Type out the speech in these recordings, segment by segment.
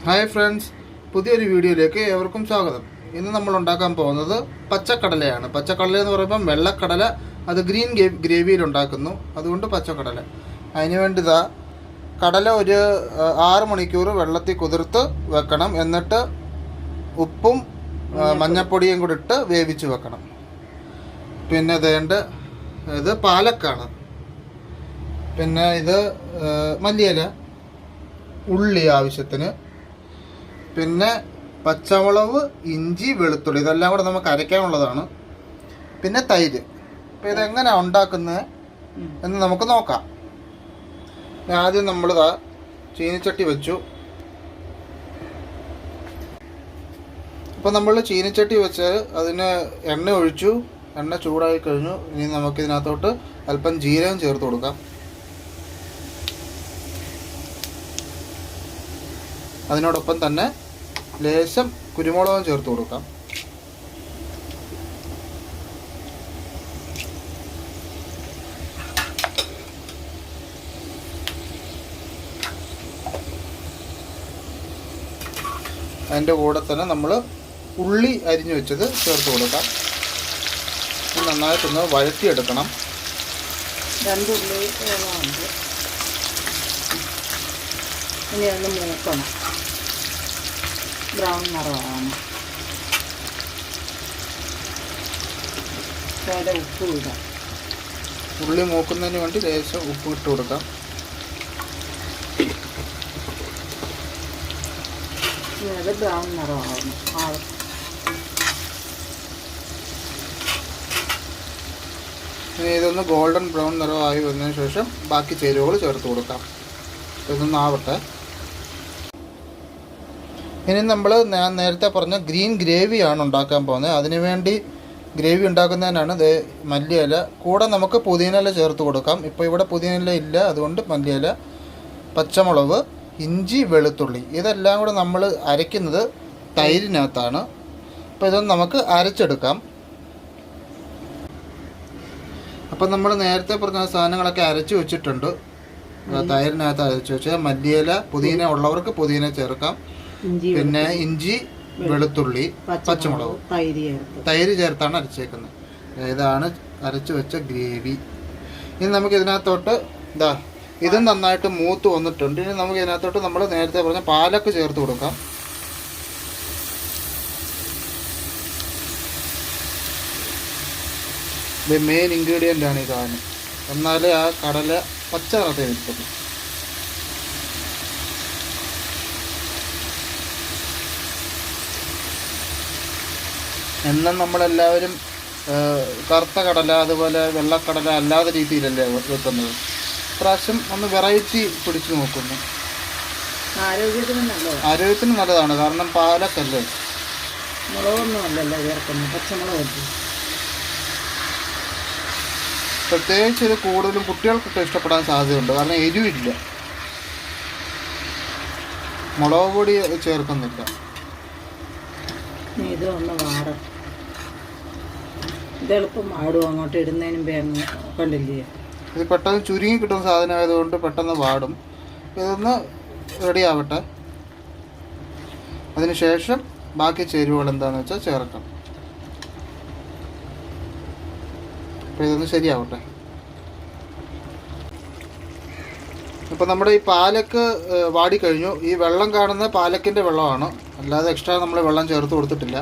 Hi friends, പുതിയൊരു വീഡിയോയിലേക്ക് ഏവർക്കും സ്വാഗതം. ഇന്ന് നമ്മൾ ഉണ്ടാക്കാൻ പോകുന്നത് പച്ചക്കടലയാണ്. പച്ചക്കടല എന്ന് പറയുമ്പം വെള്ളക്കടല, അത് ഗ്രീൻ ഗ്രേവിയിൽ ഉണ്ടാക്കുന്നു, അതുകൊണ്ട് പച്ചക്കടല. അതിന് വേണ്ടി കടല ഒരു 6 മണിക്കൂർ വെള്ളത്തിൽ കുതിർത്ത് വെക്കണം. എന്നിട്ട് ഉപ്പും മഞ്ഞപ്പൊടിയും കൂടി ഇട്ട് വേവിച്ച് വെക്കണം. പിന്നെ ഇത് പാലക്കാണ്. പിന്നെ ഇത് മല്ലിയില, ഉള്ളി ആവശ്യത്തിന്, പിന്നെ പച്ചമുളക്, ഇഞ്ചി, വെളുത്തുള്ളി, ഇതെല്ലാം കൂടെ നമുക്ക് അരയ്ക്കാനുള്ളതാണ്. പിന്നെ തൈര്. അപ്പോൾ ഇതെങ്ങനെയാണ് ഉണ്ടാക്കുന്നത് എന്ന് നമുക്ക് നോക്കാം. ആദ്യം നമ്മൾ ചീനിച്ചട്ടി വെച്ചു. അപ്പോൾ നമ്മൾ ചീനിച്ചട്ടി വെച്ച് അതിന് എണ്ണ ഒഴിച്ചു. എണ്ണ ചൂടായി കഴിഞ്ഞു. ഇനി നമുക്കിതിനകത്തോട്ട് അല്പം ജീരകം ചേർത്ത് കൊടുക്കാം. അതിനോടൊപ്പം തന്നെ ലേശം കുരുമുളകും ചേർത്ത് കൊടുക്കാം. അതിൻ്റെ കൂടെ തന്നെ നമ്മൾ ഉള്ളി അരിഞ്ഞു വെച്ചത് ചേർത്ത് കൊടുക്കാം. നന്നായിട്ടൊന്ന് വഴറ്റിയെടുക്കണം. 2 ഉള്ളി ഇനി ഒന്ന് മൂക്കണം. ബ്രൗൺ നിറമാണ്. ഉപ്പ് ഇടാം. ഉള്ളി മൂക്കുന്നതിന് വേണ്ടി ലേശം ഉപ്പ് ഇട്ട് കൊടുക്കാം. അത് ബ്രൗൺ നിറമാണ്. ഇനി ഇതൊന്ന് ഗോൾഡൻ ബ്രൗൺ നിറമായി വന്നതിന് ശേഷം ബാക്കി ചേരുവകൾ ചേർത്ത് കൊടുക്കാം. ഇതൊന്ന് ആവട്ടെ. ഇനി ഞാൻ നേരത്തെ പറഞ്ഞ ഗ്രീൻ ഗ്രേവിയാണ് ഉണ്ടാക്കാൻ പോകുന്നത്. അതിനുവേണ്ടി ഗ്രേവി ഉണ്ടാക്കുന്നതിനാണ് മല്ലിയില, കൂടെ നമുക്ക് പുതിനയില ചേർത്ത് കൊടുക്കാം. ഇപ്പോൾ ഇവിടെ പുതിനയില ഇല്ല, അതുകൊണ്ട് മല്ലിയില, പച്ചമുളക്, ഇഞ്ചി, വെളുത്തുള്ളി, ഇതെല്ലാം കൂടെ നമ്മൾ അരയ്ക്കുന്നത് തൈരിനകത്താണ്. അപ്പോൾ ഇതൊന്ന് നമുക്ക് അരച്ചെടുക്കാം. അപ്പം നമ്മൾ നേരത്തെ പറഞ്ഞ സാധനങ്ങളൊക്കെ അരച്ച് വെച്ചിട്ടുണ്ട്. തൈരിനകത്ത് അരച്ച് വെച്ചാൽ മല്ലിയില, പുതിന ഉള്ളവർക്ക് പുതിന ചേർക്കാം. പിന്നെ ഇഞ്ചി, വെളുത്തുള്ളി, പച്ചമുളക്, തൈര് ചേർത്താണ് അരച്ചേക്കുന്നത്. ഇതാണ് അരച്ച് വെച്ച ഗ്രേവി. ഇനി നമുക്ക് ഇതിനകത്തോട്ട് ഇതും നന്നായിട്ട് മൂത്ത് വന്നിട്ടുണ്ട്. ഇനി നമുക്ക് ഇതിനകത്തോട്ട് നമ്മൾ നേരത്തെ പറഞ്ഞ പാലക്ക് ചേർത്ത് കൊടുക്കാം. മെയിൻ ഇൻഗ്രീഡിയൻ്റ് ആണ് ഈ സാധനം. എന്നാലേ ആ കടല പച്ച നിറത്തിൽ കിട്ടുള്ളൂ. എന്നും നമ്മളെല്ലാവരും കറുത്ത കടല, അതുപോലെ വെള്ളക്കടല അല്ലാത്ത രീതിയിലല്ലേ വെക്കുന്നത്. ഇപ്രാവശ്യം ഒന്ന് വെറൈറ്റി പിടിച്ചു നോക്കുന്നു. ആരോഗ്യത്തിന് നല്ലതാണ്. കാരണം പാലക്കല്ലേ, മുളകൊന്നും അല്ലല്ലോ ചേർക്കുന്നത്, പച്ചമുളക്. പ്രത്യേകിച്ച് ഇത് കൂടുതലും കുട്ടികൾക്കൊക്കെ ഇഷ്ടപ്പെടാൻ സാധ്യതയുണ്ട്. കാരണം എരിവില്ല, മുളക് പൊടി ചേർക്കുന്നില്ല. ഇതൊന്ന് വാടും. ഇതെളുപ്പം വാടും. അങ്ങോട്ട് ഇടുന്നതിനും വേഗം കണ്ടില്ലേ. ഇത് പെട്ടെന്ന് ചുരുങ്ങി കിട്ടുന്ന സാധനമായതുകൊണ്ട് പെട്ടെന്ന് വാടും. ഇതൊന്ന് റെഡി ആവട്ടെ. അതിനുശേഷം ബാക്കി ചേരുവകൾ എന്താണെന്ന് വെച്ചാൽ ചേർക്കാം. അപ്പോൾ ഇതൊന്ന് ശരിയാവട്ടെ. ഇപ്പോൾ നമ്മുടെ ഈ പാലക്ക് വാടിക്കഴിഞ്ഞു. ഈ വെള്ളം കാണുന്ന പാലക്കിൻ്റെ വെള്ളമാണ്, അല്ലാതെ എക്സ്ട്രാ നമ്മൾ വെള്ളം ചേർത്ത് കൊടുത്തിട്ടില്ല.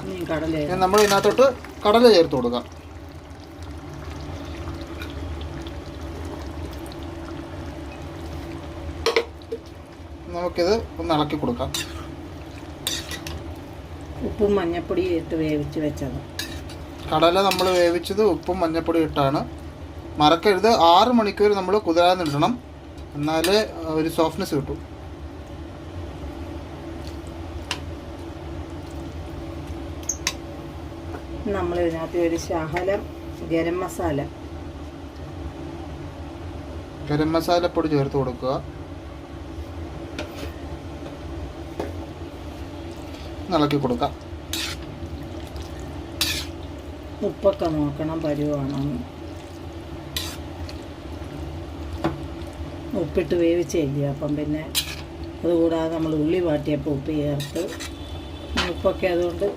നമ്മൾ ഇതിനകത്തോട്ട് കടല ചേർത്ത് കൊടുക്കാം. നമുക്കിത് ഒന്ന് ഇളക്കി കൊടുക്കാം. ഉപ്പും മഞ്ഞപ്പൊടി ഇട്ട് വേവിച്ച് വെച്ചത് കടല നമ്മൾ വേവിച്ചത് ഉപ്പും മഞ്ഞപ്പൊടി ഇട്ടാണ്. മറക്കരുത്, 6 മണിക്കൂർ നമ്മൾ കുതിരാനിടണം, എന്നാലേ ഒരു സോഫ്റ്റ്നെസ് കിട്ടും. നമ്മൾ ഇതിനകത്ത് ഒരു ശകലം ഗരം മസാലപ്പൊടി ചേർത്ത് കൊടുക്കുക. ഇളക്കി കൊടുക്കാം. ഉപ്പൊക്കെ നോക്കണം, പരുവാണോ. ഉപ്പിട്ട് വേവിച്ചില്ല, അപ്പം പിന്നെ അതുകൂടാതെ നമ്മൾ ഉള്ളി വാട്ടിയപ്പോൾ ഉപ്പ് ചേർത്ത്. ഉപ്പൊക്കെ അതുകൊണ്ട്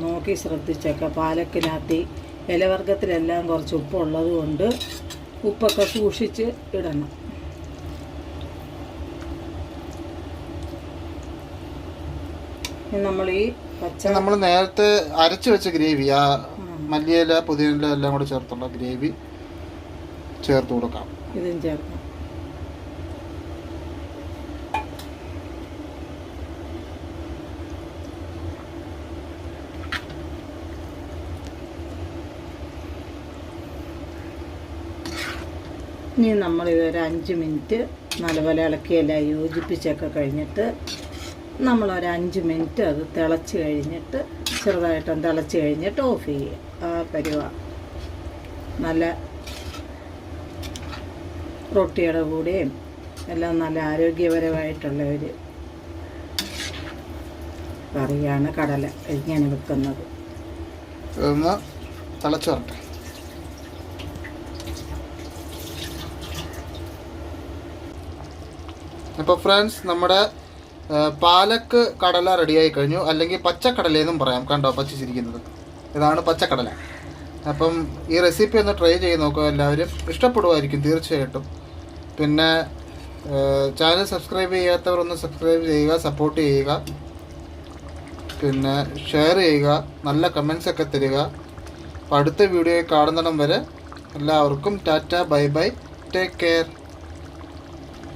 നോക്കി ശ്രദ്ധിച്ചൊക്കെ. പാലക്കിനകത്ത് ഇലവർഗത്തിലെല്ലാം കുറച്ച് ഉപ്പുള്ളത് കൊണ്ട് ഉപ്പൊക്കെ സൂക്ഷിച്ച് ഇടണം. നമ്മൾ ഈ നമ്മൾ നേരത്തെ അരച്ചു വെച്ച ഗ്രേവി, ആ മല്ലിയില പുതിന എല്ലാം കൂടെ ചേർത്തുള്ള ഗ്രേവി ചേർത്ത് കൊടുക്കാം. ഇതും ചേർക്കാം. ഇനി നമ്മളിതൊരു 5 മിനിറ്റ് നല്ലപോലെ ഇളക്കിയെല്ലാം യോജിപ്പിച്ചൊക്കെ കഴിഞ്ഞിട്ട് നമ്മളൊരു 5 മിനിറ്റ് അത് തിളച്ച് കഴിഞ്ഞിട്ട് ചെറുതായിട്ടൊന്ന് തിളച്ച് കഴിഞ്ഞിട്ട് ഓഫ് ചെയ്യുക. ആ പരുവ നല്ല റൊട്ടിയുടെ കൂടെയും എല്ലാം നല്ല ആരോഗ്യപരമായിട്ടുള്ള ഒരു കറിയാണ് കടല ഇങ്ങനെ വെക്കുന്നത്. ഒന്ന് തിളച്ച് വരട്ടെ. അപ്പോൾ ഫ്രണ്ട്സ്, നമ്മുടെ പാലക്ക് കടല റെഡിയായി കഴിഞ്ഞു. അല്ലെങ്കിൽ പച്ചക്കടലയെന്നും പറയാം. കണ്ടോ പച്ചിരിക്കുന്നത്? ഇതാണ് പച്ചക്കടല. അപ്പം ഈ റെസിപ്പി ഒന്ന് ട്രൈ ചെയ്ത് നോക്കുക. എല്ലാവരും ഇഷ്ടപ്പെടുമായിരിക്കും തീർച്ചയായിട്ടും. പിന്നെ ചാനൽ സബ്സ്ക്രൈബ് ചെയ്യാത്തവർ ഒന്ന് സബ്സ്ക്രൈബ് ചെയ്യുക, സപ്പോർട്ട് ചെയ്യുക, പിന്നെ ഷെയർ ചെയ്യുക, നല്ല കമൻസ് ഒക്കെ തരിക. അപ്പോൾ അടുത്ത വീഡിയോ കാണുന്നിടം വരെ എല്ലാവർക്കും Tata, bye bye, take care.